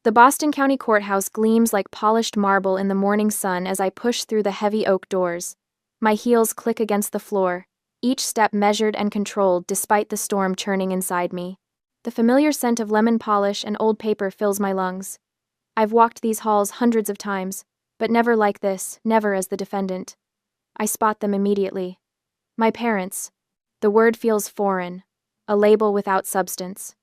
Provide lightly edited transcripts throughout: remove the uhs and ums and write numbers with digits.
The Boston County Courthouse gleams like polished marble in the morning sun as I push through the heavy oak doors. My heels click against the floor, each step measured and controlled despite the storm churning inside me. The familiar scent of lemon polish and old paper fills my lungs. I've walked these halls hundreds of times, but never like this, never as the defendant. I spot them immediately. My parents. The word feels foreign, a label without substance.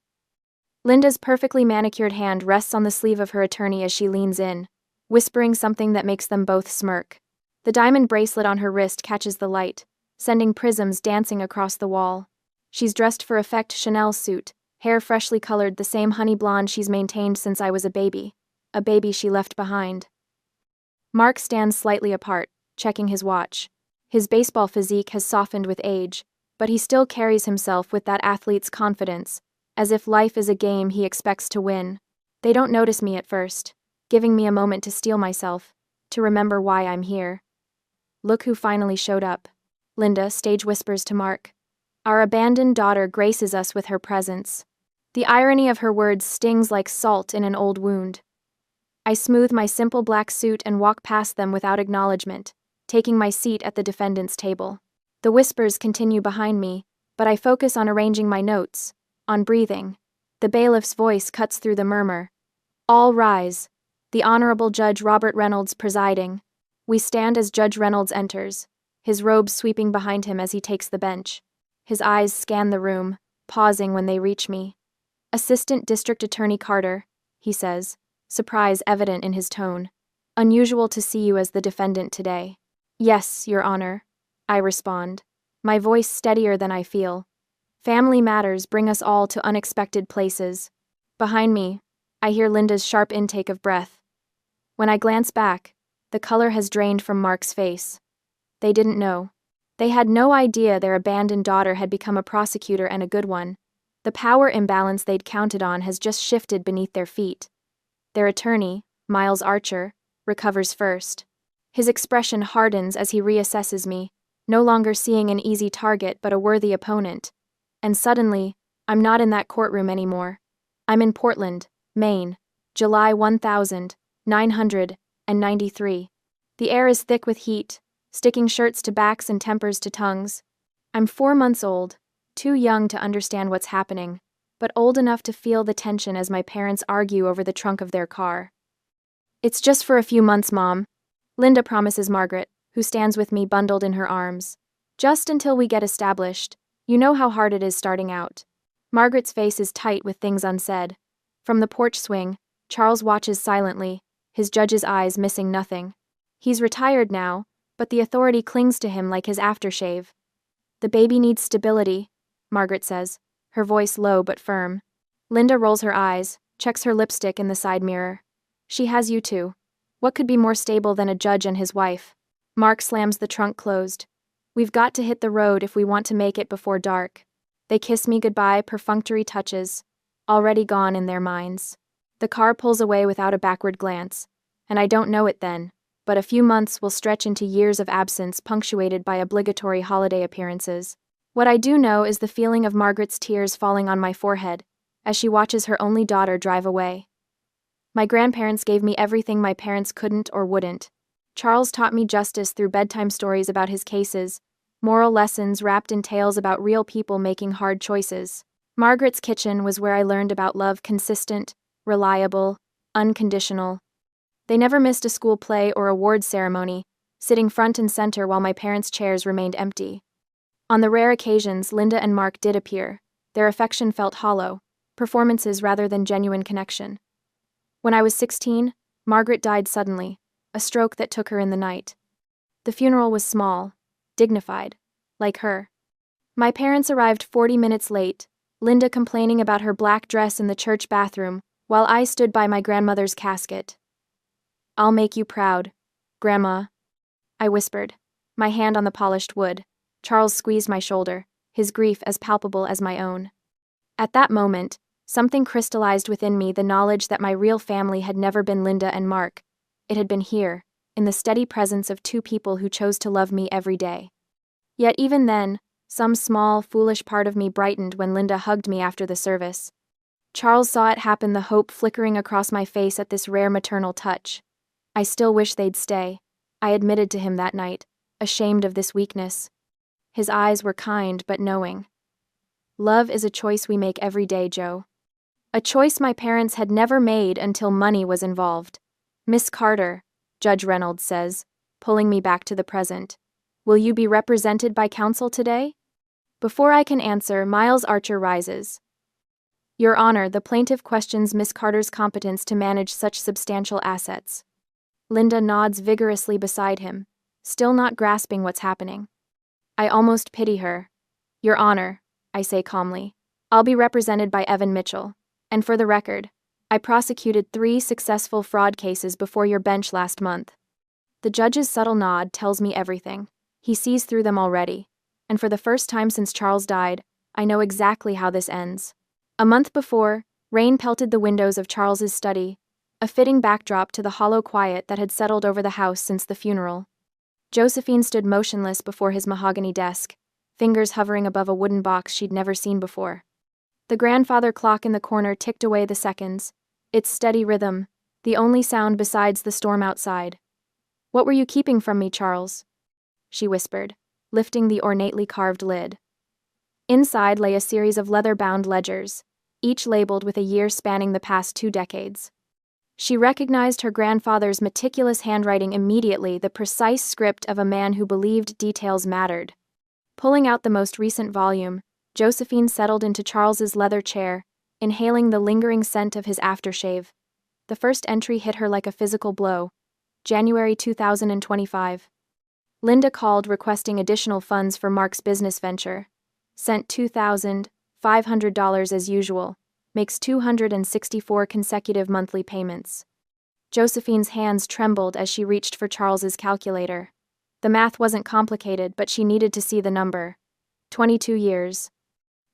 Linda's perfectly manicured hand rests on the sleeve of her attorney as she leans in, whispering something that makes them both smirk. The diamond bracelet on her wrist catches the light, sending prisms dancing across the wall. She's dressed for effect Chanel suit, hair freshly colored the same honey blonde she's maintained since I was a baby she left behind. Mark stands slightly apart, checking his watch. His baseball physique has softened with age, but he still carries himself with that athlete's confidence, as if life is a game he expects to win. They don't notice me at first, giving me a moment to steel myself, to remember why I'm here. Look who finally showed up. Linda stage whispers to Mark. Our abandoned daughter graces us with her presence. The irony of her words stings like salt in an old wound. I smooth my simple black suit and walk past them without acknowledgement, taking my seat at the defendant's table. The whispers continue behind me, but I focus on arranging my notes, on breathing. The bailiff's voice cuts through the murmur. All rise. The Honorable Judge Robert Reynolds presiding. We stand as Judge Reynolds enters, his robes sweeping behind him as he takes the bench. His eyes scan the room, pausing when they reach me. Assistant District Attorney Carter, he says, surprise evident in his tone. Unusual to see you as the defendant today. Yes, Your Honor, I respond, my voice steadier than I feel. Family matters bring us all to unexpected places. Behind me, I hear Linda's sharp intake of breath. When I glance back, the color has drained from Mark's face. They didn't know. They had no idea their abandoned daughter had become a prosecutor and a good one. The power imbalance they'd counted on has just shifted beneath their feet. Their attorney, Miles Archer, recovers first. His expression hardens as he reassesses me, no longer seeing an easy target but a worthy opponent. And suddenly, I'm not in that courtroom anymore. I'm in Portland, Maine, July 1993. The air is thick with heat, sticking shirts to backs and tempers to tongues. I'm 4 months old, too young to understand what's happening, but old enough to feel the tension as my parents argue over the trunk of their car. It's just for a few months, Mom, Linda promises Margaret, who stands with me bundled in her arms. Just until we get established. You know how hard it is starting out. Margaret's face is tight with things unsaid. From the porch swing, Charles watches silently, his judge's eyes missing nothing. He's retired now, but the authority clings to him like his aftershave. The baby needs stability, Margaret says, her voice low but firm. Linda rolls her eyes, checks her lipstick in the side mirror. She has you too. What could be more stable than a judge and his wife? Mark slams the trunk closed. We've got to hit the road if we want to make it before dark. They kiss me goodbye, perfunctory touches, already gone in their minds. The car pulls away without a backward glance, and I don't know it then, but a few months will stretch into years of absence punctuated by obligatory holiday appearances. What I do know is the feeling of Margaret's tears falling on my forehead as she watches her only daughter drive away. My grandparents gave me everything my parents couldn't or wouldn't. Charles taught me justice through bedtime stories about his cases, moral lessons wrapped in tales about real people making hard choices. Margaret's kitchen was where I learned about love consistent, reliable, unconditional. They never missed a school play or award ceremony, sitting front and center while my parents' chairs remained empty. On the rare occasions Linda and Mark did appear, their affection felt hollow, performances rather than genuine connection. When I was 16, Margaret died suddenly, a stroke that took her in the night. The funeral was small, dignified, like her. My parents arrived 40 minutes late, Linda complaining about her black dress in the church bathroom, while I stood by my grandmother's casket. I'll make you proud, Grandma, I whispered, my hand on the polished wood. Charles squeezed my shoulder, his grief as palpable as my own. At that moment, something crystallized within me, the knowledge that my real family had never been Linda and Mark. It had been here, in the steady presence of two people who chose to love me every day. Yet even then, some small, foolish part of me brightened when Linda hugged me after the service. Charles saw it happen, the hope flickering across my face at this rare maternal touch. I still wish they'd stay, I admitted to him that night, ashamed of this weakness. His eyes were kind but knowing. Love is a choice we make every day, Joe. A choice my parents had never made until money was involved. Miss Carter, Judge Reynolds says, pulling me back to the present. Will you be represented by counsel today? Before I can answer, Miles Archer rises. Your Honor, the plaintiff questions Miss Carter's competence to manage such substantial assets. Linda nods vigorously beside him, still not grasping what's happening. I almost pity her. Your Honor, I say calmly, I'll be represented by Evan Mitchell, and for the record, I prosecuted 3 successful fraud cases before your bench last month. The judge's subtle nod tells me everything. He sees through them already, and for the first time since Charles died, I know exactly how this ends. A month before, rain pelted the windows of Charles's study, a fitting backdrop to the hollow quiet that had settled over the house since the funeral. Josephine stood motionless before his mahogany desk, fingers hovering above a wooden box she'd never seen before. The grandfather clock in the corner ticked away the seconds, its steady rhythm, the only sound besides the storm outside. What were you keeping from me, Charles? She whispered, lifting the ornately carved lid. Inside lay a series of leather-bound ledgers, each labeled with a year spanning the past 2 decades. She recognized her grandfather's meticulous handwriting immediately, the precise script of a man who believed details mattered. Pulling out the most recent volume, Josephine settled into Charles's leather chair, inhaling the lingering scent of his aftershave. The first entry hit her like a physical blow. January 2025. Linda called requesting additional funds for Mark's business venture. Sent $2,500 as usual. Makes 264 consecutive monthly payments. Josephine's hands trembled as she reached for Charles's calculator. The math wasn't complicated, but she needed to see the number. 22 years.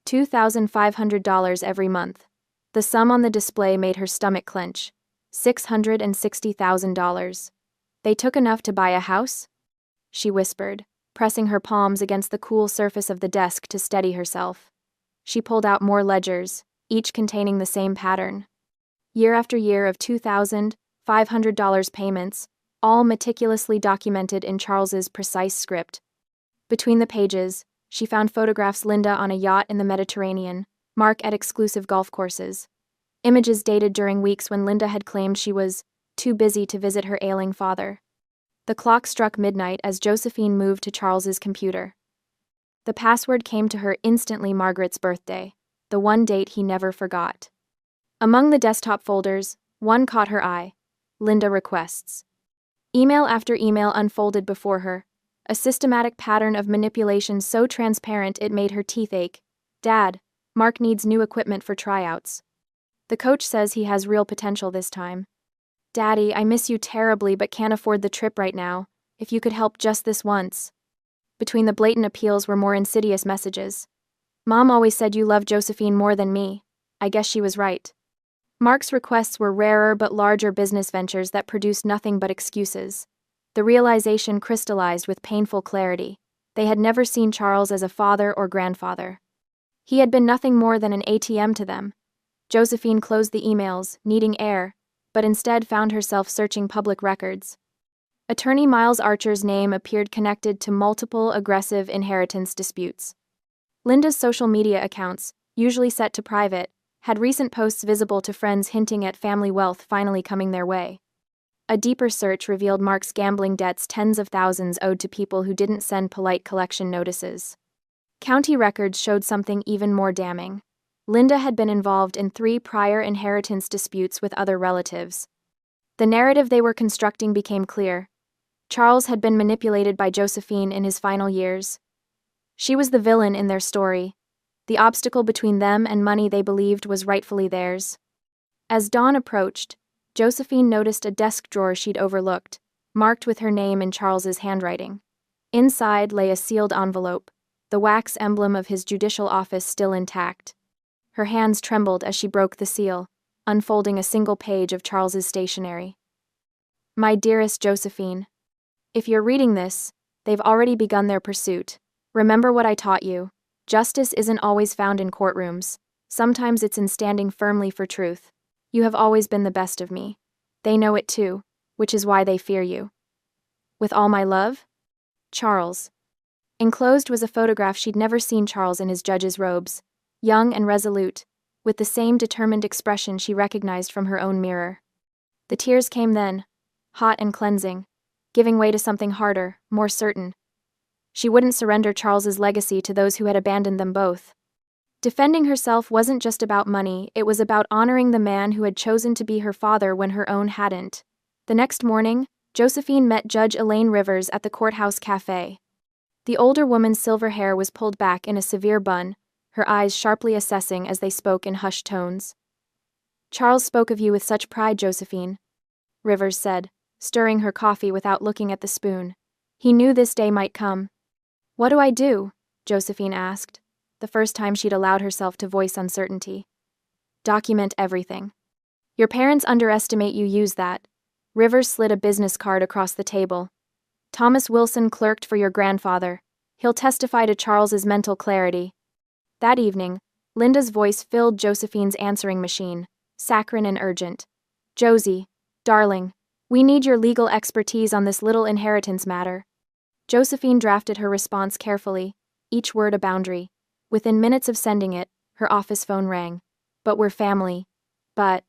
$2,500 every month. The sum on the display made her stomach clench. $660,000. They took enough to buy a house? She whispered, pressing her palms against the cool surface of the desk to steady herself. She pulled out more ledgers, each containing the same pattern. Year after year of $2,500 payments, all meticulously documented in Charles's precise script. Between the pages, she found photographs: Linda on a yacht in the Mediterranean, Mark at exclusive golf courses. Images dated during weeks when Linda had claimed she was too busy to visit her ailing father. The clock struck midnight as Josephine moved to Charles's computer. The password came to her instantly: Margaret's birthday, the one date he never forgot. Among the desktop folders, one caught her eye: Linda requests. Email after email unfolded before her, a systematic pattern of manipulation so transparent it made her teeth ache. Dad, Mark needs new equipment for tryouts. The coach says he has real potential this time. Daddy, I miss you terribly but can't afford the trip right now. If you could help just this once. Between the blatant appeals were more insidious messages. Mom always said you loved Josephine more than me. I guess she was right. Mark's requests were rarer but larger business ventures that produced nothing but excuses. The realization crystallized with painful clarity. They had never seen Charles as a father or grandfather. He had been nothing more than an ATM to them. Josephine closed the emails, needing air, but instead found herself searching public records. Attorney Miles Archer's name appeared connected to multiple aggressive inheritance disputes. Linda's social media accounts, usually set to private, had recent posts visible to friends hinting at family wealth finally coming their way. A deeper search revealed Mark's gambling debts, tens of thousands owed to people who didn't send polite collection notices. County records showed something even more damning. Linda had been involved in 3 prior inheritance disputes with other relatives. The narrative they were constructing became clear. Charles had been manipulated by Josephine in his final years. She was the villain in their story, the obstacle between them and money they believed was rightfully theirs. As dawn approached, Josephine noticed a desk drawer she'd overlooked, marked with her name in Charles's handwriting. Inside lay a sealed envelope, the wax emblem of his judicial office still intact. Her hands trembled as she broke the seal, unfolding a single page of Charles's stationery. My dearest Josephine, if you're reading this, they've already begun their pursuit. Remember what I taught you. Justice isn't always found in courtrooms. Sometimes it's in standing firmly for truth. You have always been the best of me. They know it too, which is why they fear you. With all my love? Charles. Enclosed was a photograph. She'd never seen Charles in his judge's robes, young and resolute, with the same determined expression she recognized from her own mirror. The tears came then, hot and cleansing, giving way to something harder, more certain. She wouldn't surrender Charles's legacy to those who had abandoned them both. Defending herself wasn't just about money, it was about honoring the man who had chosen to be her father when her own hadn't. The next morning, Josephine met Judge Elaine Rivers at the courthouse cafe. The older woman's silver hair was pulled back in a severe bun, her eyes sharply assessing as they spoke in hushed tones. Charles spoke of you with such pride, Josephine, Rivers said, stirring her coffee without looking at the spoon. He knew this day might come. What do I do? Josephine asked, the first time she'd allowed herself to voice uncertainty. Document everything. Your parents underestimate you. Use that. Rivers slid a business card across the table. Thomas Wilson clerked for your grandfather. He'll testify to Charles's mental clarity. That evening, Linda's voice filled Josephine's answering machine, saccharine and urgent. Josie, darling, we need your legal expertise on this little inheritance matter. Josephine drafted her response carefully, each word a boundary. Within minutes of sending it, her office phone rang. But we're family. But...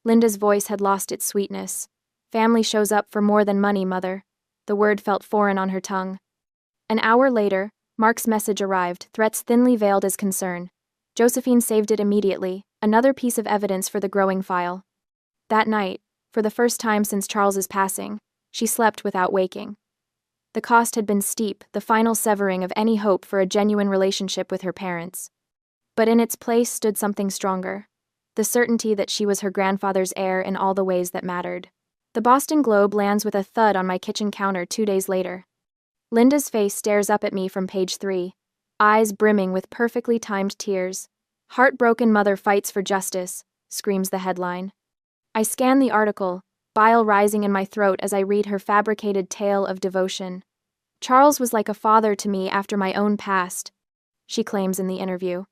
Linda's voice had lost its sweetness. Family shows up for more than money, Mother. The word felt foreign on her tongue. An hour later, Mark's message arrived, threats thinly veiled as concern. Josephine saved it immediately, another piece of evidence for the growing file. That night, for the first time since Charles's passing, she slept without waking. The cost had been steep, the final severing of any hope for a genuine relationship with her parents. But in its place stood something stronger, the certainty that she was her grandfather's heir in all the ways that mattered. The Boston Globe lands with a thud on my kitchen counter 2 days later. Linda's face stares up at me from page 3, eyes brimming with perfectly timed tears. Heartbroken mother fights for justice, screams the headline. I scan the article, bile rising in my throat as I read her fabricated tale of devotion. Charles was like a father to me after my own passed, she claims in the interview.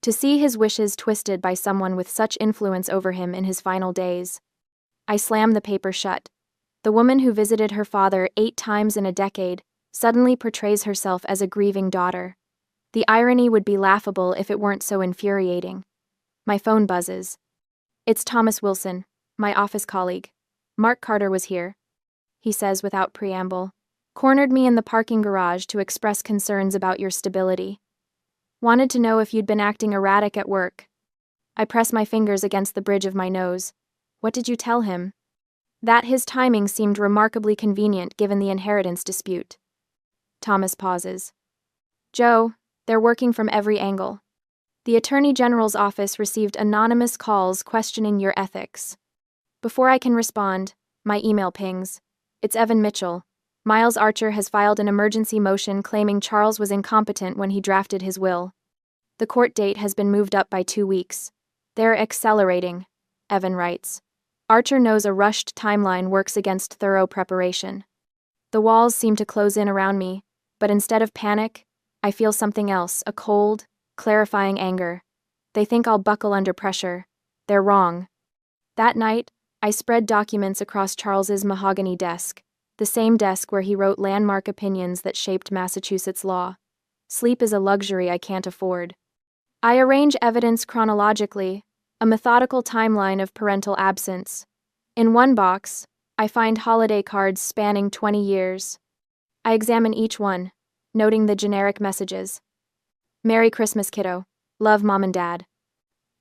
To see his wishes twisted by someone with such influence over him in his final days. I slam the paper shut. The woman who visited her father 8 times in a decade suddenly portrays herself as a grieving daughter. The irony would be laughable if it weren't so infuriating. My phone buzzes. It's Thomas Wilson, my office colleague. Mark Carter was here, he says without preamble. Cornered me in the parking garage to express concerns about your stability. Wanted to know if you'd been acting erratic at work. I press my fingers against the bridge of my nose. What did you tell him? That his timing seemed remarkably convenient given the inheritance dispute. Thomas pauses. Joe, they're working from every angle. The Attorney General's office received anonymous calls questioning your ethics. Before I can respond, my email pings. It's Evan Mitchell. Miles Archer has filed an emergency motion claiming Charles was incompetent when he drafted his will. The court date has been moved up by 2 weeks. They're accelerating, Evan writes. Archer knows a rushed timeline works against thorough preparation. The walls seem to close in around me, but instead of panic, I feel something else, a cold, clarifying anger. They think I'll buckle under pressure. They're wrong. That night, I spread documents across Charles's mahogany desk, the same desk where he wrote landmark opinions that shaped Massachusetts law. Sleep is a luxury I can't afford. I arrange evidence chronologically, a methodical timeline of parental absence. In one box, I find holiday cards spanning 20 years. I examine each one, noting the generic messages. Merry Christmas, kiddo. Love, Mom and Dad.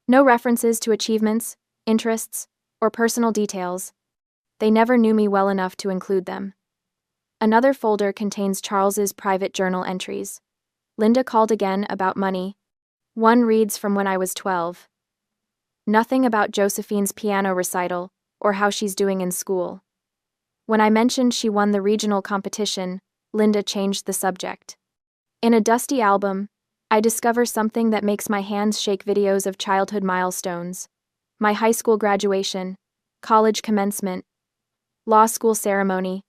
No references to achievements, interests, or personal details. They never knew me well enough to include them. Another folder contains Charles's private journal entries. Linda called again about money. One reads from when I was 12. Nothing about Josephine's piano recital or how she's doing in school. When I mentioned she won the regional competition, Linda changed the subject. In a dusty album, I discover something that makes my hands shake: videos of childhood milestones. My high school graduation, college commencement, law school ceremony.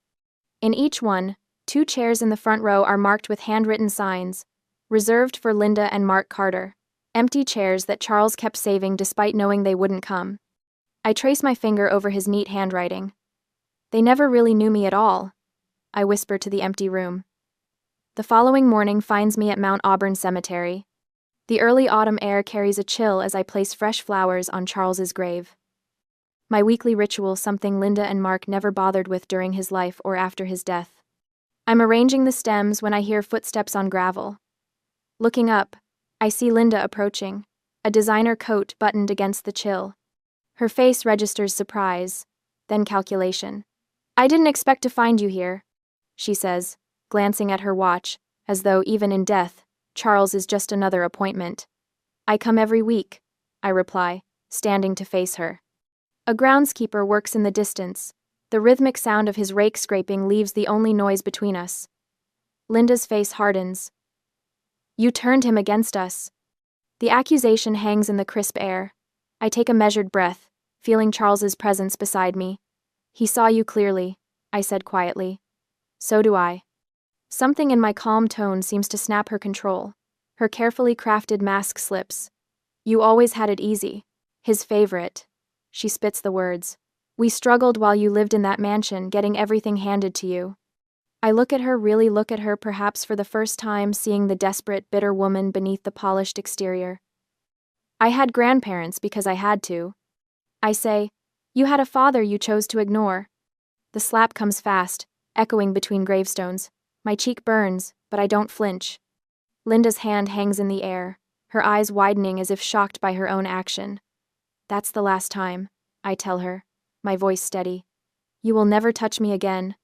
In each one, 2 chairs in the front row are marked with handwritten signs, reserved for Linda and Mark Carter, Empty chairs that Charles kept saving despite knowing they wouldn't come. I trace my finger over his neat handwriting. They never really knew me at all, I whisper to the empty room. The following morning finds me at Mount Auburn Cemetery. The early autumn air carries a chill as I place fresh flowers on Charles's grave. My weekly ritual, something Linda and Mark never bothered with during his life or after his death. I'm arranging the stems when I hear footsteps on gravel. Looking up, I see Linda approaching, a designer coat buttoned against the chill. Her face registers surprise, then calculation. "I didn't expect to find you here," she says, glancing at her watch, as though, even in death, Charles is just another appointment. "I come every week," I reply, standing to face her. A groundskeeper works in the distance. The rhythmic sound of his rake scraping leaves the only noise between us. Linda's face hardens. "You turned him against us." The accusation hangs in the crisp air. I take a measured breath, feeling Charles's presence beside me. "He saw you clearly," I said quietly. "So do I." Something in my calm tone seems to snap her control. Her carefully crafted mask slips. "You always had it easy." His favorite. She spits the words. "We struggled while you lived in that mansion, getting everything handed to you." I look at her, really look at her, perhaps for the first time, seeing the desperate, bitter woman beneath the polished exterior. "I had grandparents because I had to." I say, "You had a father you chose to ignore." The slap comes fast, echoing between gravestones. My cheek burns, but I don't flinch. Linda's hand hangs in the air, her eyes widening as if shocked by her own action. "That's the last time," I tell her, my voice steady. "You will never touch me again."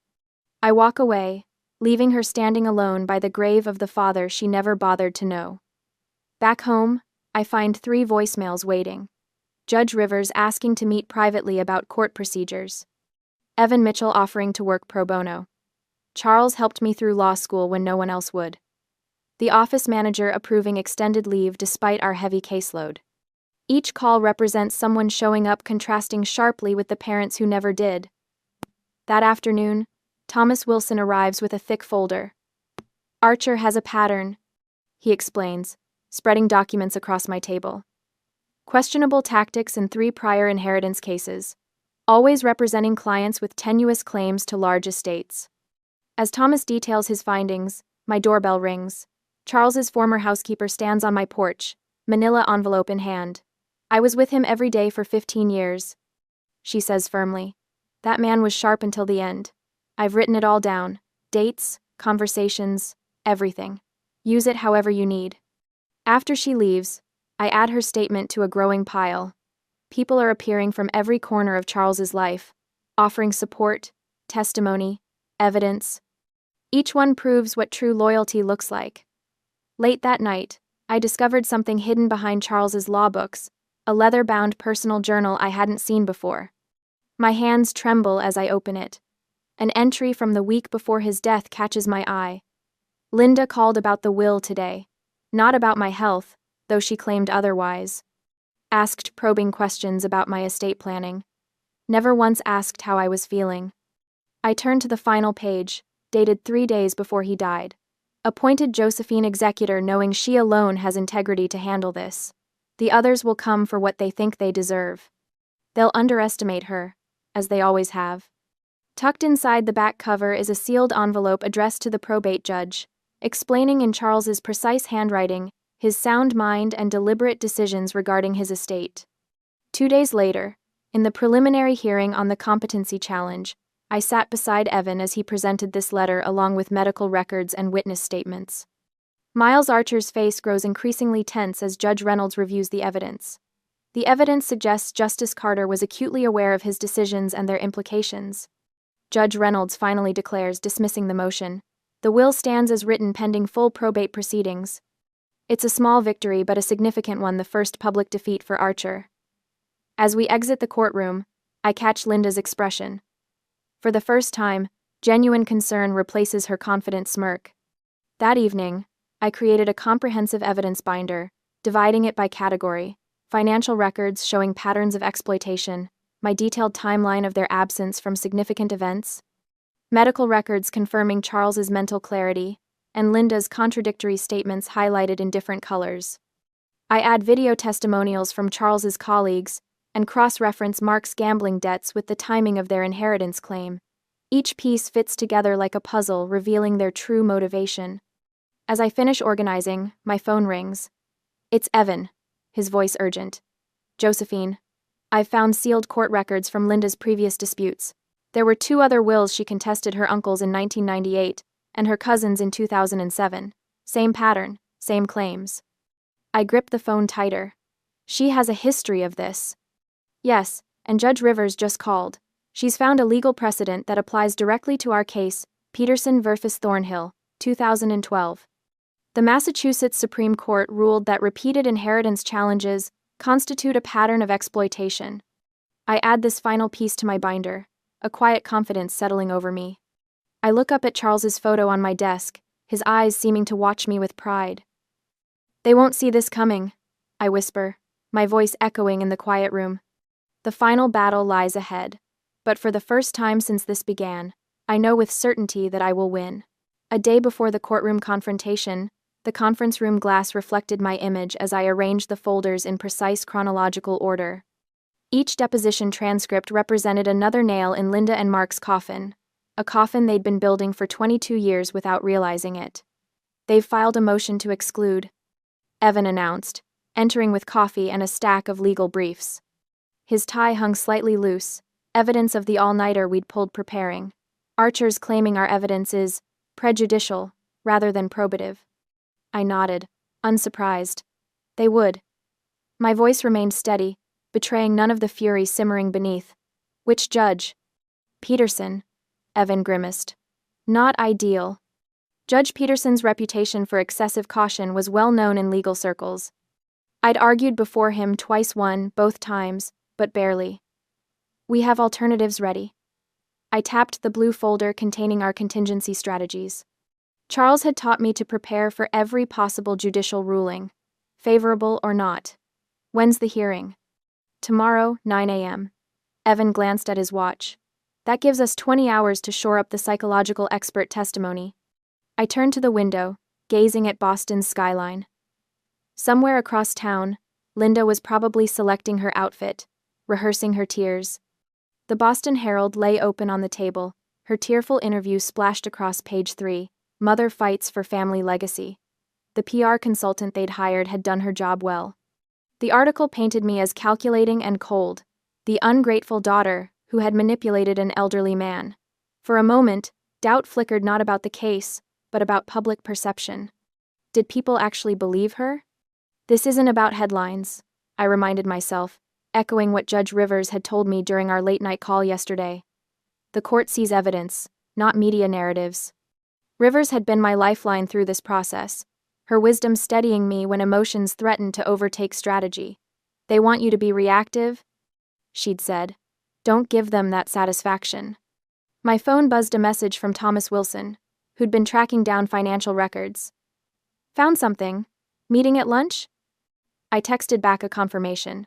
I walk away, leaving her standing alone by the grave of the father she never bothered to know. Back home, I find 3 voicemails waiting. Judge Rivers asking to meet privately about court procedures. Evan Mitchell offering to work pro bono. Charles helped me through law school when no one else would. The office manager approving extended leave despite our heavy caseload. Each call represents someone showing up, contrasting sharply with the parents who never did. That afternoon, Thomas Wilson arrives with a thick folder. "Archer has a pattern," he explains, spreading documents across my table. "Questionable tactics in 3 prior inheritance cases, always representing clients with tenuous claims to large estates." As Thomas details his findings, my doorbell rings. Charles's former housekeeper stands on my porch, manila envelope in hand. "I was with him every day for 15 years," she says firmly. "That man was sharp until the end. I've written it all down. Dates, conversations, everything. Use it however you need." After she leaves, I add her statement to a growing pile. People are appearing from every corner of Charles's life, offering support, testimony, evidence. Each one proves what true loyalty looks like. Late that night, I discovered something hidden behind Charles's law books, a leather-bound personal journal I hadn't seen before. My hands tremble as I open it. An entry from the week before his death catches my eye. "Linda called about the will today. Not about my health, though she claimed otherwise. Asked probing questions about my estate planning. Never once asked how I was feeling." I turn to the final page, dated 3 days before he died. "Appointed Josephine executor, knowing she alone has integrity to handle this. The others will come for what they think they deserve. They'll underestimate her, as they always have." Tucked inside the back cover is a sealed envelope addressed to the probate judge, explaining in Charles's precise handwriting his sound mind and deliberate decisions regarding his estate. 2 days later, in the preliminary hearing on the competency challenge, I sat beside Evan as he presented this letter along with medical records and witness statements. Miles Archer's face grows increasingly tense as Judge Reynolds reviews the evidence. The evidence suggests Justice Carter was acutely aware of his decisions and their implications. Judge Reynolds finally declares, dismissing the motion. The will stands as written pending full probate proceedings. It's a small victory but a significant one, the first public defeat for Archer. As we exit the courtroom, I catch Linda's expression. For the first time, genuine concern replaces her confident smirk. That evening, I created a comprehensive evidence binder, dividing it by category: financial records showing patterns of exploitation, my detailed timeline of their absence from significant events, medical records confirming Charles's mental clarity, and Linda's contradictory statements highlighted in different colors. I add video testimonials from Charles's colleagues and cross-reference Mark's gambling debts with the timing of their inheritance claim. Each piece fits together like a puzzle, revealing their true motivation. As I finish organizing, my phone rings. It's Evan, his voice urgent. Josephine, I've found sealed court records from Linda's previous disputes. There were 2 other wills she contested her uncle's in 1998 and her cousin's in 2007. Same pattern, same claims. I grip the phone tighter. She has a history of this. Yes, and Judge Rivers just called. She's found a legal precedent that applies directly to our case, Peterson vs. Thornhill, 2012. The Massachusetts Supreme Court ruled that repeated inheritance challenges constitute a pattern of exploitation. I add this final piece to my binder, a quiet confidence settling over me. I look up at Charles's photo on my desk, his eyes seeming to watch me with pride. They won't see this coming, I whisper, my voice echoing in the quiet room. The final battle lies ahead, but for the first time since this began, I know with certainty that I will win. A day before the courtroom confrontation, the conference room glass reflected my image as I arranged the folders in precise chronological order. Each deposition transcript represented another nail in Linda and Mark's coffin, a coffin they'd been building for 22 years without realizing it. They've filed a motion to exclude, Evan announced, entering with coffee and a stack of legal briefs. His tie hung slightly loose, evidence of the all-nighter we'd pulled preparing. Archer's claiming our evidence is prejudicial rather than probative. I nodded, unsurprised. They would. My voice remained steady, betraying none of the fury simmering beneath. Which judge? Peterson, Evan grimaced. Not ideal. Judge Peterson's reputation for excessive caution was well known in legal circles. I'd argued before him twice, won both times, but barely. We have alternatives ready. I tapped the blue folder containing our contingency strategies. Charles had taught me to prepare for every possible judicial ruling, favorable or not. When's the hearing? Tomorrow, 9 a.m. Evan glanced at his watch. That gives us 20 hours to shore up the psychological expert testimony. I turned to the window, gazing at Boston's skyline. Somewhere across town, Linda was probably selecting her outfit, rehearsing her tears. The Boston Herald lay open on the table, her tearful interview splashed across page 3. Mother fights for family legacy. The PR consultant they'd hired had done her job well. The article painted me as calculating and cold, the ungrateful daughter who had manipulated an elderly man. For a moment, doubt flickered not about the case, but about public perception. Did people actually believe her? This isn't about headlines, I reminded myself, echoing what Judge Rivers had told me during our late-night call yesterday. The court sees evidence, not media narratives. Rivers had been my lifeline through this process, her wisdom steadying me when emotions threatened to overtake strategy. They want you to be reactive, she'd said. Don't give them that satisfaction. My phone buzzed a message from Thomas Wilson, who'd been tracking down financial records. Found something. Meeting at lunch? I texted back a confirmation.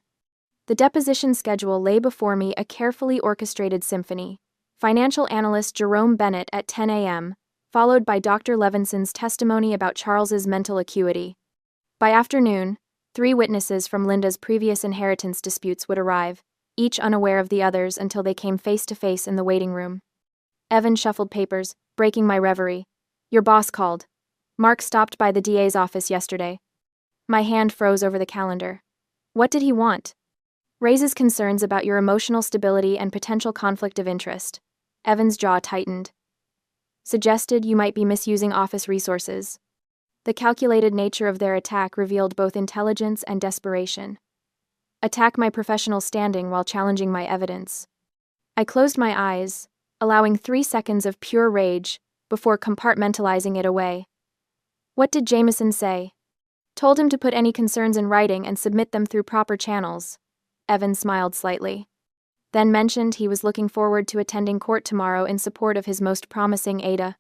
The deposition schedule lay before me, a carefully orchestrated symphony. Financial analyst Jerome Bennett at 10 a.m., followed by Dr. Levinson's testimony about Charles's mental acuity. By afternoon, 3 witnesses from Linda's previous inheritance disputes would arrive, each unaware of the others until they came face to face in the waiting room. Evan shuffled papers, breaking my reverie. Your boss called. Mark stopped by the DA's office yesterday. My hand froze over the calendar. What did he want? Raises concerns about your emotional stability and potential conflict of interest. Evan's jaw tightened. Suggested you might be misusing office resources. The calculated nature of their attack revealed both intelligence and desperation. Attack my professional standing while challenging my evidence. I closed my eyes, allowing 3 seconds of pure rage, before compartmentalizing it away. What did Jameson say? Told him to put any concerns in writing and submit them through proper channels. Evan smiled slightly. Then mentioned he was looking forward to attending court tomorrow in support of his most promising Ada.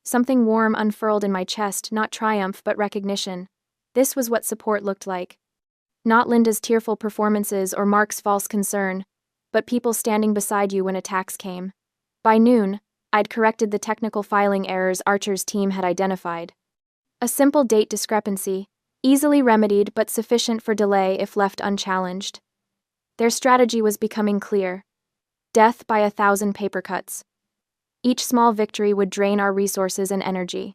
Something warm unfurled in my chest, not triumph but recognition. This was what support looked like. Not Linda's tearful performances or Mark's false concern, but people standing beside you when attacks came. By noon, I'd corrected the technical filing errors Archer's team had identified. A simple date discrepancy, Easily remedied but sufficient for delay if left unchallenged. Their strategy was becoming clear. Death by 1,000 paper cuts. Each small victory would drain our resources and energy.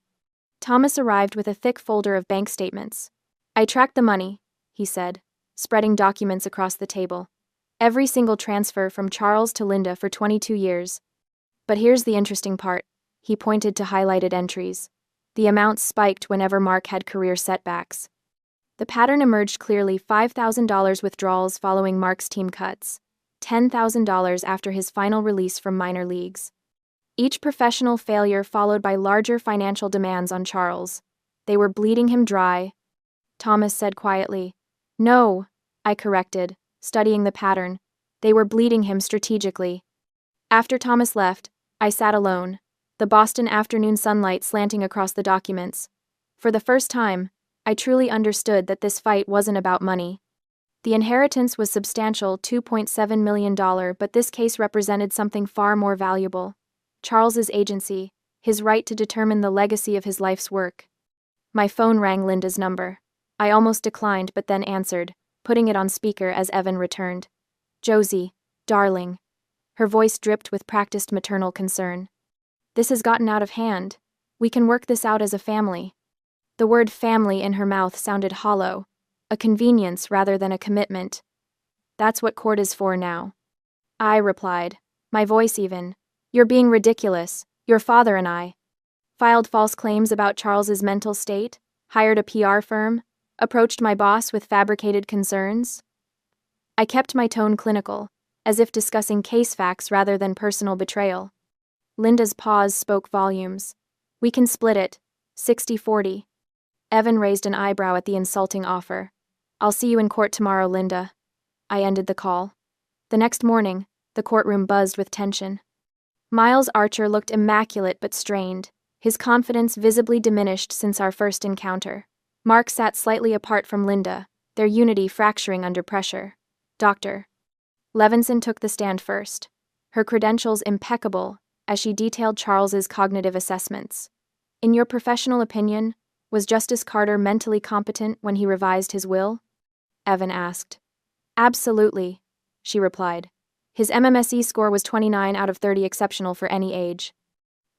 Thomas arrived with a thick folder of bank statements. "I tracked the money," he said, spreading documents across the table. "Every single transfer from Charles to Linda for 22 years. But here's the interesting part." He pointed to highlighted entries. The amounts spiked whenever Mark had career setbacks. The pattern emerged clearly: $5,000 withdrawals following Mark's team cuts, $10,000 after his final release from minor leagues. Each professional failure followed by larger financial demands on Charles. They were bleeding him dry. Thomas said quietly. "No," I corrected, studying the pattern. "They were bleeding him strategically." After Thomas left, I sat alone, the Boston afternoon sunlight slanting across the documents. For the first time, I truly understood that this fight wasn't about money. The inheritance was substantial, $2.7 million, but this case represented something far more valuable. Charles's agency, his right to determine the legacy of his life's work. My phone rang Linda's number. I almost declined but then answered, putting it on speaker as Evan returned. "Josie, darling." Her voice dripped with practiced maternal concern. "This has gotten out of hand. We can work this out as a family." The word family in her mouth sounded hollow, a convenience rather than a commitment. "That's what court is for now." I replied, my voice even. "You're being ridiculous. Your father and I filed false claims about Charles's mental state, hired a PR firm, approached my boss with fabricated concerns." I kept my tone clinical, as if discussing case facts rather than personal betrayal. Linda's pause spoke volumes. "We can split it, 60-40. Evan raised an eyebrow at the insulting offer. "I'll see you in court tomorrow, Linda." I ended the call. The next morning, the courtroom buzzed with tension. Miles Archer looked immaculate but strained, his confidence visibly diminished since our first encounter. Mark sat slightly apart from Linda, their unity fracturing under pressure. Dr. Levinson took the stand first, her credentials impeccable, as she detailed Charles's cognitive assessments. "In your professional opinion, was Justice Carter mentally competent when he revised his will?" Evan asked. "Absolutely," she replied. "His MMSE score was 29 out of 30, exceptional for any age."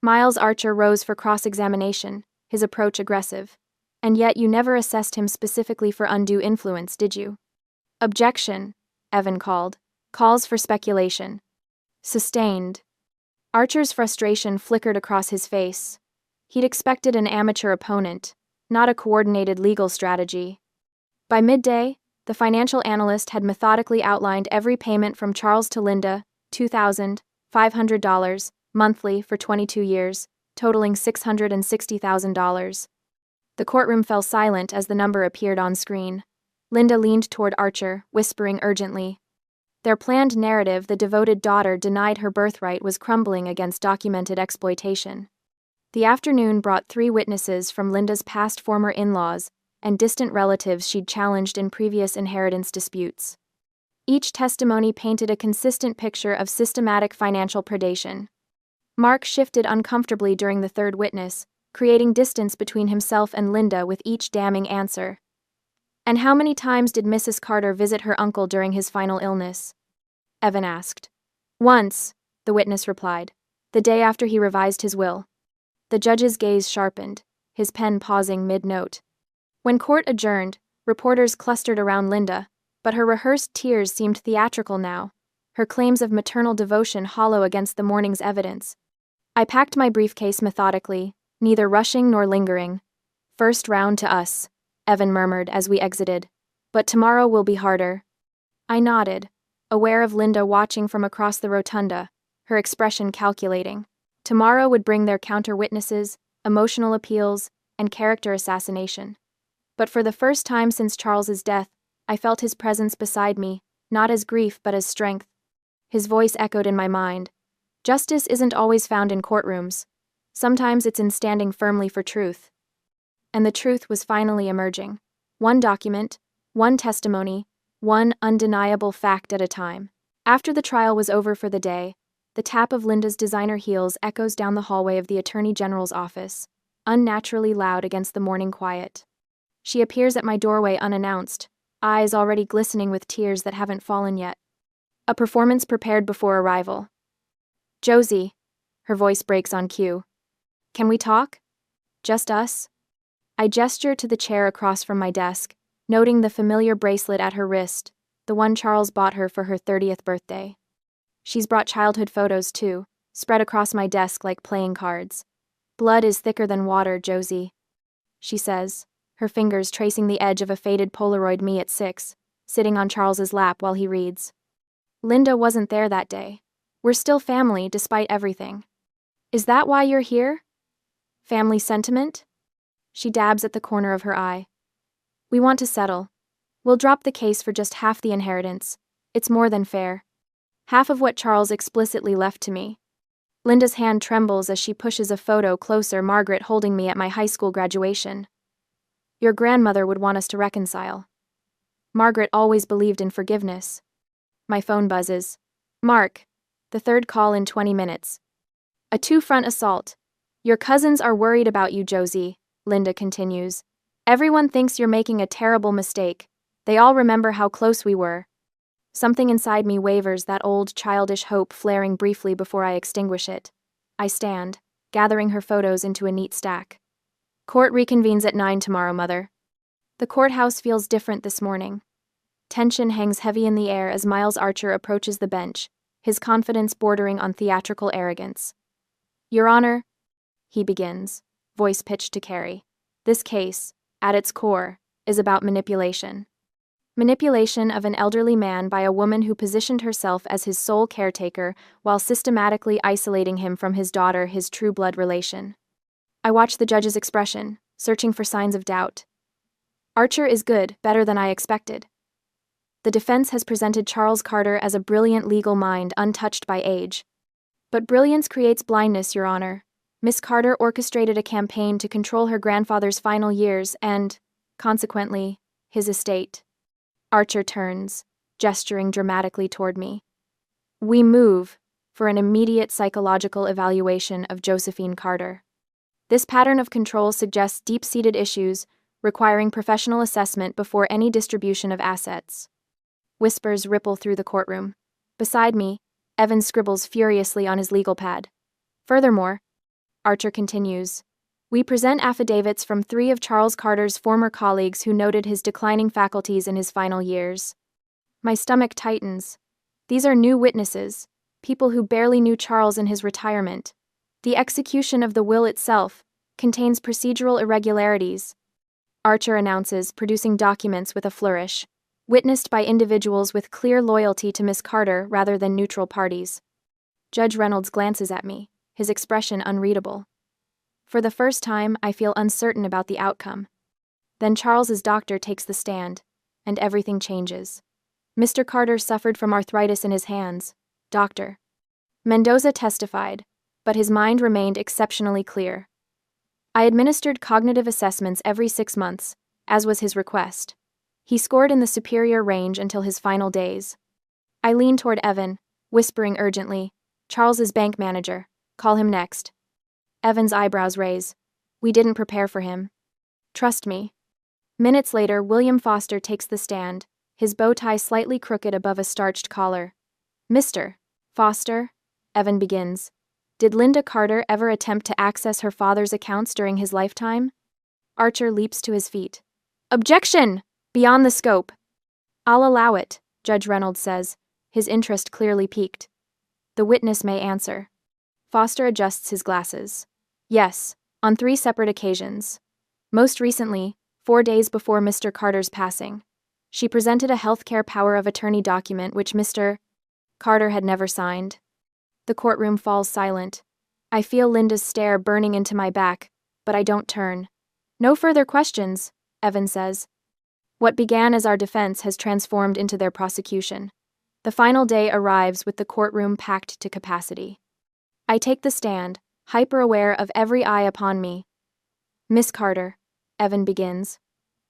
Miles Archer rose for cross-examination, his approach aggressive. "And yet you never assessed him specifically for undue influence, did you?" "Objection," Evan called. "Calls for speculation." "Sustained." Archer's frustration flickered across his face. He'd expected an amateur opponent, not a coordinated legal strategy. By midday, the financial analyst had methodically outlined every payment from Charles to Linda, $2,500, monthly for 22 years, totaling $660,000. The courtroom fell silent as the number appeared on screen. Linda leaned toward Archer, whispering urgently. Their planned narrative, the devoted daughter denied her birthright, was crumbling against documented exploitation. The afternoon brought 3 witnesses from Linda's past former in-laws and distant relatives she'd challenged in previous inheritance disputes. Each testimony painted a consistent picture of systematic financial predation. Mark shifted uncomfortably during the third witness, creating distance between himself and Linda with each damning answer. "And how many times did Mrs. Carter visit her uncle during his final illness?" Evan asked. "Once," the witness replied, "the day after he revised his will." The judge's gaze sharpened, his pen pausing mid-note. When court adjourned, reporters clustered around Linda, but her rehearsed tears seemed theatrical now, her claims of maternal devotion hollow against the morning's evidence. I packed my briefcase methodically, neither rushing nor lingering. "First round to us," Evan murmured as we exited. "But tomorrow will be harder." I nodded, aware of Linda watching from across the rotunda, her expression calculating. Tomorrow would bring their counter-witnesses, emotional appeals, and character assassination. But for the first time since Charles's death, I felt his presence beside me, not as grief but as strength. His voice echoed in my mind. "Justice isn't always found in courtrooms. Sometimes it's in standing firmly for truth." And the truth was finally emerging. One document, one testimony, one undeniable fact at a time. After the trial was over for the day, the tap of Linda's designer heels echoes down the hallway of the Attorney General's office, unnaturally loud against the morning quiet. She appears at my doorway unannounced, eyes already glistening with tears that haven't fallen yet. A performance prepared before arrival. Josie. Her voice breaks on cue. Can we talk? Just us? I gesture to the chair across from my desk, noting the familiar bracelet at her wrist, the one Charles bought her for her 30th birthday. She's brought childhood photos too, spread across my desk like playing cards. Blood is thicker than water, Josie, she says, her fingers tracing the edge of a faded Polaroid me at 6, sitting on Charles's lap while he reads. Linda wasn't there that day. We're still family despite everything. Is that why you're here? Family sentiment? She dabs at the corner of her eye. We want to settle. We'll drop the case for just half the inheritance. It's more than fair. Half of what Charles explicitly left to me. Linda's hand trembles as she pushes a photo closer, Margaret holding me at my high school graduation. Your grandmother would want us to reconcile. Margaret always believed in forgiveness. My phone buzzes. Mark. The third call in 20 minutes. A two-front assault. Your cousins are worried about you, Josie, Linda continues. Everyone thinks you're making a terrible mistake. They all remember how close we were. Something inside me wavers, that old childish hope flaring briefly before I extinguish it. I stand, gathering her photos into a neat stack. Court reconvenes at 9 tomorrow, Mother. The courthouse feels different this morning. Tension hangs heavy in the air as Miles Archer approaches the bench, his confidence bordering on theatrical arrogance. Your Honor, he begins, voice pitched to Carrie. This case, at its core, is about manipulation. Manipulation of an elderly man by a woman who positioned herself as his sole caretaker while systematically isolating him from his daughter, his true blood relation. I watch the judge's expression, searching for signs of doubt. Archer is good, better than I expected. The defense has presented Charles Carter as a brilliant legal mind untouched by age. But brilliance creates blindness, Your Honor. Miss Carter orchestrated a campaign to control her grandfather's final years and, consequently, his estate. Archer turns, gesturing dramatically toward me. We move for an immediate psychological evaluation of Josephine Carter. This pattern of control suggests deep-seated issues requiring professional assessment before any distribution of assets. Whispers ripple through the courtroom. Beside me, Evan scribbles furiously on his legal pad. Furthermore, Archer continues, we present affidavits from 3 of Charles Carter's former colleagues who noted his declining faculties in his final years. My stomach tightens. These are new witnesses, people who barely knew Charles in his retirement. The execution of the will itself contains procedural irregularities. Archer announces, producing documents with a flourish, witnessed by individuals with clear loyalty to Miss Carter rather than neutral parties. Judge Reynolds glances at me, his expression unreadable. For the first time, I feel uncertain about the outcome. Then Charles's doctor takes the stand, and everything changes. Mr. Carter suffered from arthritis in his hands. Dr. Mendoza testified, but his mind remained exceptionally clear. I administered cognitive assessments every 6 months, as was his request. He scored in the superior range until his final days. I lean toward Evan, whispering urgently, Charles's bank manager, call him next. Evan's eyebrows raise. We didn't prepare for him. Trust me. Minutes later, William Foster takes the stand, his bow tie slightly crooked above a starched collar. Mr. Foster, Evan begins. Did Linda Carter ever attempt to access her father's accounts during his lifetime? Archer leaps to his feet. Objection! Beyond the scope. I'll allow it, Judge Reynolds says, his interest clearly piqued. The witness may answer. Foster adjusts his glasses. Yes, on 3 separate occasions. Most recently, 4 days before Mr. Carter's passing. She presented a healthcare power of attorney document which Mr. Carter had never signed. The courtroom falls silent. I feel Linda's stare burning into my back, but I don't turn. No further questions, Evan says. What began as our defense has transformed into their prosecution. The final day arrives with the courtroom packed to capacity. I take the stand, hyper-aware of every eye upon me. Miss Carter, Evan begins.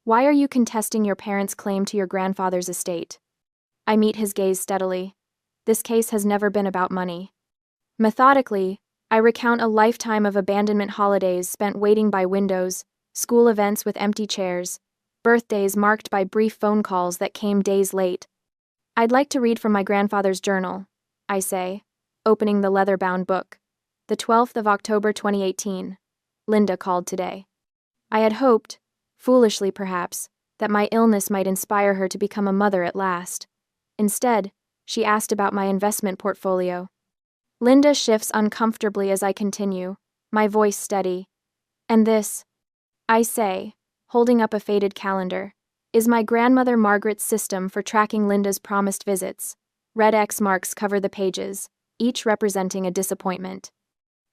Why are you contesting your parents' claim to your grandfather's estate? I meet his gaze steadily. This case has never been about money. Methodically, I recount a lifetime of abandonment holidays spent waiting by windows, school events with empty chairs, Birthdays marked by brief phone calls that came days late. I'd like to read from my grandfather's journal, I say, opening the leather-bound book. The 12th of October 2018. Linda called today. I had hoped, foolishly perhaps, that my illness might inspire her to become a mother at last. Instead, she asked about my investment portfolio. Linda shifts uncomfortably as I continue, my voice steady. And this, I say, holding up a faded calendar, is my grandmother Margaret's system for tracking Linda's promised visits. Red X marks cover the pages, each representing a disappointment.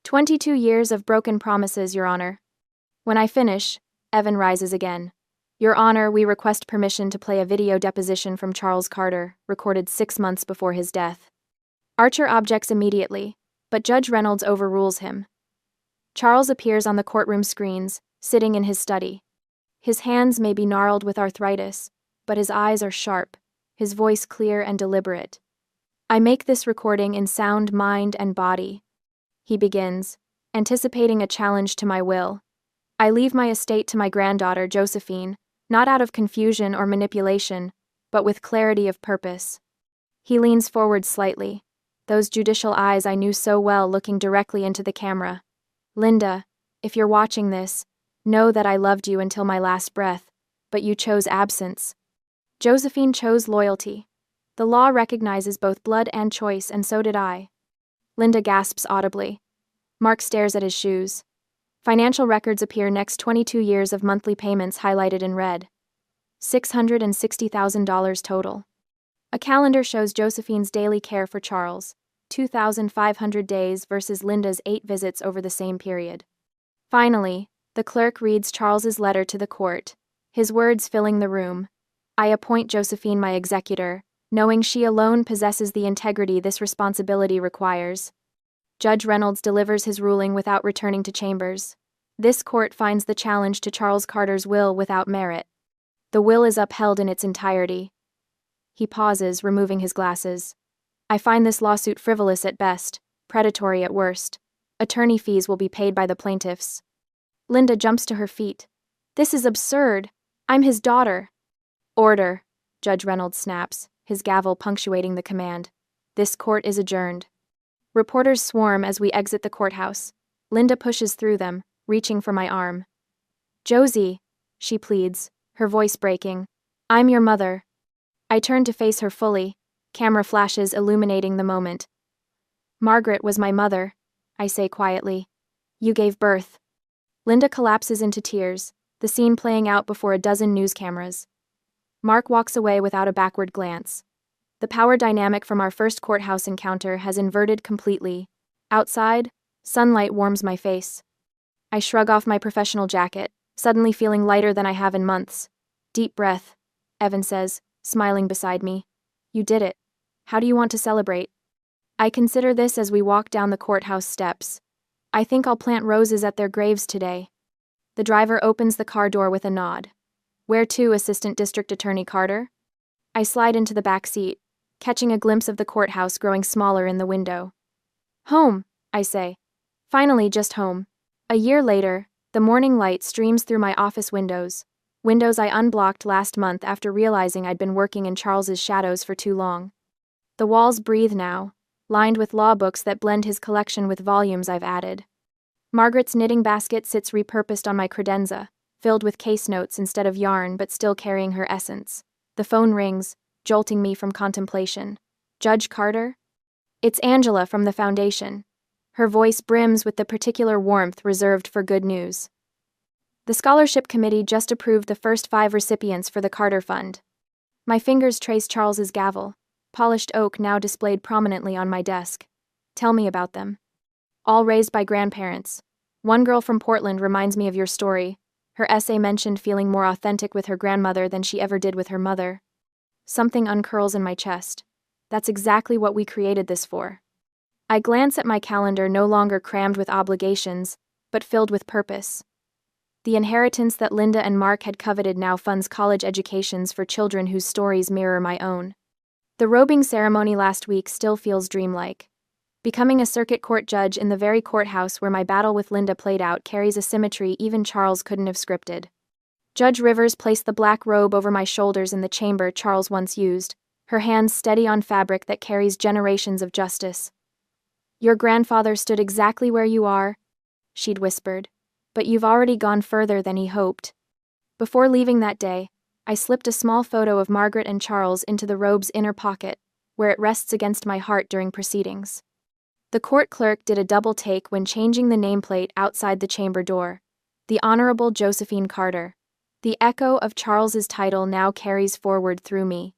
22 years of broken promises, Your Honor. When I finish, Evan rises again. Your Honor, we request permission to play a video deposition from Charles Carter, recorded 6 months before his death. Archer objects immediately, but Judge Reynolds overrules him. Charles appears on the courtroom screens, sitting in his study. His hands may be gnarled with arthritis, but his eyes are sharp, his voice clear and deliberate. I make this recording in sound mind and body. He begins, anticipating a challenge to my will. I leave my estate to my granddaughter, Josephine, not out of confusion or manipulation, but with clarity of purpose. He leans forward slightly, those judicial eyes I knew so well looking directly into the camera. Linda, if you're watching this, know that I loved you until my last breath, but you chose absence. Josephine chose loyalty. The law recognizes both blood and choice, and so did I. Linda gasps audibly. Mark stares at his shoes. Financial records appear next 22 years of monthly payments highlighted in red. $660,000 total. A calendar shows Josephine's daily care for Charles, 2,500 days versus Linda's 8 visits over the same period. Finally, the clerk reads Charles's letter to the court, his words filling the room. I appoint Josephine my executor, knowing she alone possesses the integrity this responsibility requires. Judge Reynolds delivers his ruling without returning to chambers. This court finds the challenge to Charles Carter's will without merit. The will is upheld in its entirety. He pauses, removing his glasses. I find this lawsuit frivolous at best, predatory at worst. Attorney fees will be paid by the plaintiffs. Linda jumps to her feet. This is absurd. I'm his daughter. Order, Judge Reynolds snaps, his gavel punctuating the command. This court is adjourned. Reporters swarm as we exit the courthouse. Linda pushes through them, reaching for my arm. Josie, she pleads, her voice breaking. I'm your mother. I turn to face her fully, camera flashes illuminating the moment. Margaret was my mother, I say quietly. You gave birth. Linda collapses into tears, the scene playing out before a dozen news cameras. Mark walks away without a backward glance. The power dynamic from our first courthouse encounter has inverted completely. Outside, sunlight warms my face. I shrug off my professional jacket, suddenly feeling lighter than I have in months. Deep breath, Evan says, smiling beside me. You did it. How do you want to celebrate? I consider this as we walk down the courthouse steps. I think I'll plant roses at their graves today. The driver opens the car door with a nod. Where to, Assistant District Attorney Carter? I slide into the back seat, catching a glimpse of the courthouse growing smaller in the window. Home, I say. Finally, just home. A year later, the morning light streams through my office windows I unblocked last month after realizing I'd been working in Charles's shadows for too long. The walls breathe now, lined with law books that blend his collection with volumes I've added. Margaret's knitting basket sits repurposed on my credenza, filled with case notes instead of yarn but still carrying her essence. The phone rings, jolting me from contemplation. Judge Carter? It's Angela from the Foundation. Her voice brims with the particular warmth reserved for good news. The scholarship committee just approved the first 5 recipients for the Carter Fund. My fingers trace Charles's gavel, polished oak now displayed prominently on my desk. Tell me about them. All raised by grandparents. One girl from Portland reminds me of your story. Her essay mentioned feeling more authentic with her grandmother than she ever did with her mother. Something uncurls in my chest. That's exactly what we created this for. I glance at my calendar, no longer crammed with obligations, but filled with purpose. The inheritance that Linda and Mark had coveted now funds college educations for children whose stories mirror my own. The robing ceremony last week still feels dreamlike. Becoming a circuit court judge in the very courthouse where my battle with Linda played out carries a symmetry even Charles couldn't have scripted. Judge Rivers placed the black robe over my shoulders in the chamber Charles once used, her hands steady on fabric that carries generations of justice. Your grandfather stood exactly where you are, she'd whispered, but you've already gone further than he hoped. Before leaving that day, I slipped a small photo of Margaret and Charles into the robe's inner pocket, where it rests against my heart during proceedings. The court clerk did a double take when changing the nameplate outside the chamber door. The Honorable Josephine Carter. The echo of Charles's title now carries forward through me.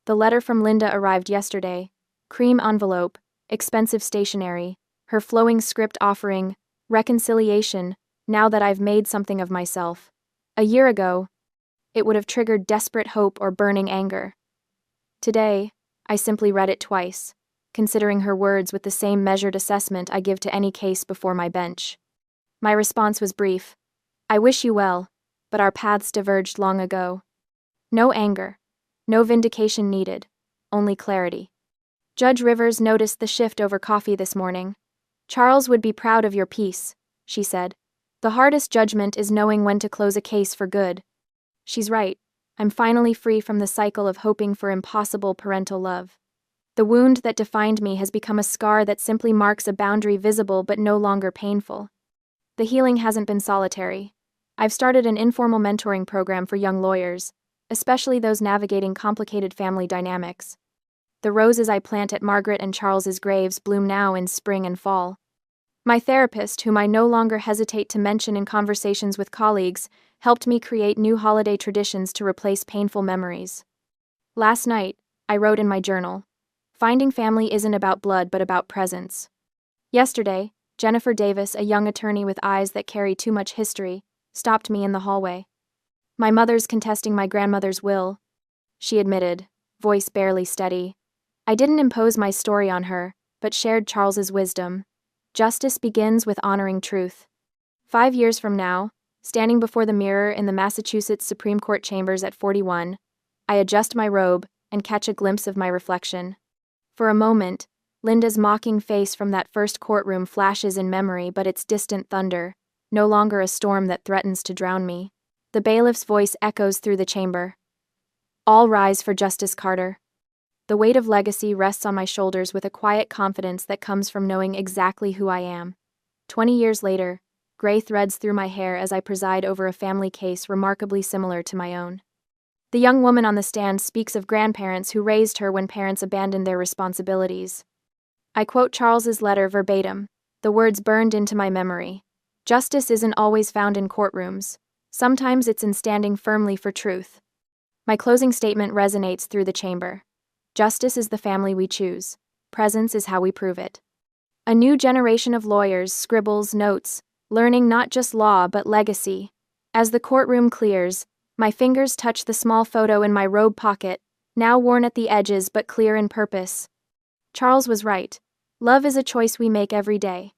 The letter from Linda arrived yesterday. Cream envelope, expensive stationery, her flowing script offering reconciliation, now that I've made something of myself. A year ago, it would have triggered desperate hope or burning anger. Today, I simply read it twice, considering her words with the same measured assessment I give to any case before my bench. My response was brief. I wish you well, but our paths diverged long ago. No anger, no vindication needed, only clarity. Judge Rivers noticed the shift over coffee this morning. Charles would be proud of your piece, she said. The hardest judgment is knowing when to close a case for good. She's right. I'm finally free from the cycle of hoping for impossible parental love. The wound that defined me has become a scar that simply marks a boundary visible but no longer painful. The healing hasn't been solitary. I've started an informal mentoring program for young lawyers, especially those navigating complicated family dynamics. The roses I plant at Margaret and Charles's graves bloom now in spring and fall. My therapist, whom I no longer hesitate to mention in conversations with colleagues, helped me create new holiday traditions to replace painful memories. Last night, I wrote in my journal, finding family isn't about blood but about presence. Yesterday, Jennifer Davis, a young attorney with eyes that carry too much history, stopped me in the hallway. My mother's contesting my grandmother's will, she admitted, voice barely steady. I didn't impose my story on her, but shared Charles's wisdom. Justice begins with honoring truth. 5 years from now, standing before the mirror in the Massachusetts Supreme Court chambers at 41, I adjust my robe and catch a glimpse of my reflection. For a moment, Linda's mocking face from that first courtroom flashes in memory, but it's distant thunder, no longer a storm that threatens to drown me. The bailiff's voice echoes through the chamber. All rise for Justice Carter. The weight of legacy rests on my shoulders with a quiet confidence that comes from knowing exactly who I am. 20 years later, gray threads through my hair as I preside over a family case remarkably similar to my own. The young woman on the stand speaks of grandparents who raised her when parents abandoned their responsibilities. I quote Charles's letter verbatim, the words burned into my memory. Justice isn't always found in courtrooms. Sometimes it's in standing firmly for truth. My closing statement resonates through the chamber. Justice is the family we choose. Presence is how we prove it. A new generation of lawyers scribbles notes, learning not just law but legacy. As the courtroom clears, my fingers touch the small photo in my robe pocket, now worn at the edges but clear in purpose. Charles was right. Love is a choice we make every day.